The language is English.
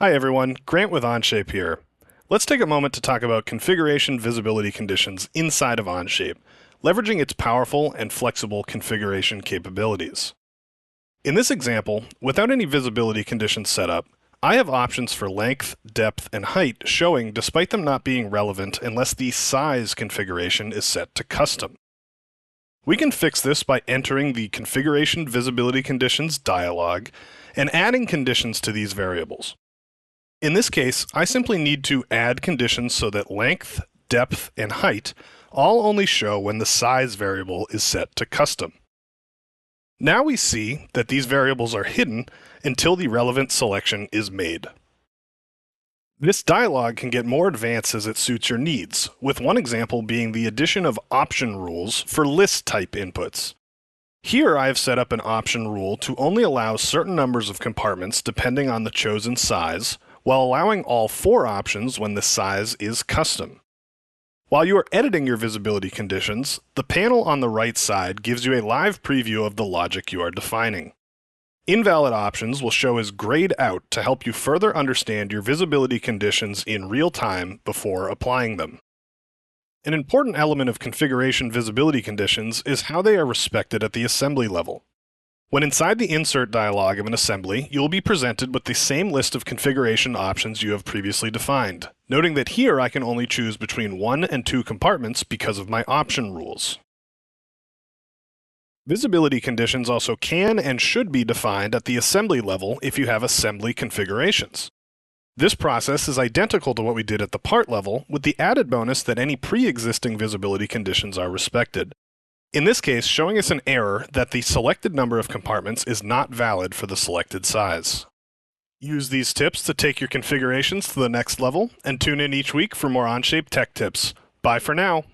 Hi everyone, Grant with Onshape here. Let's take a moment to talk about configuration visibility conditions inside of Onshape, leveraging its powerful and flexible configuration capabilities. In this example, without any visibility conditions set up, I have options for length, depth, and height showing despite them not being relevant unless the size configuration is set to custom. We can fix this by entering the configuration visibility conditions dialog and adding conditions to these variables. In this case, I simply need to add conditions so that length, depth, and height all only show when the size variable is set to custom. Now we see that these variables are hidden until the relevant selection is made. This dialog can get more advanced as it suits your needs, with one example being the addition of option rules for list type inputs. Here I have set up an option rule to only allow certain numbers of compartments depending on the chosen size, while allowing all 4 options when the size is custom. While you are editing your visibility conditions, the panel on the right side gives you a live preview of the logic you are defining. Invalid options will show as grayed out to help you further understand your visibility conditions in real time before applying them. An important element of configuration visibility conditions is how they are respected at the assembly level. When inside the insert dialog of an assembly, you will be presented with the same list of configuration options you have previously defined, noting that here I can only choose between 1 and 2 compartments because of my option rules. Visibility conditions also can and should be defined at the assembly level if you have assembly configurations. This process is identical to what we did at the part level, with the added bonus that any pre-existing visibility conditions are respected. In this case, showing us an error that the selected number of compartments is not valid for the selected size. Use these tips to take your configurations to the next level, and tune in each week for more Onshape tech tips. Bye for now.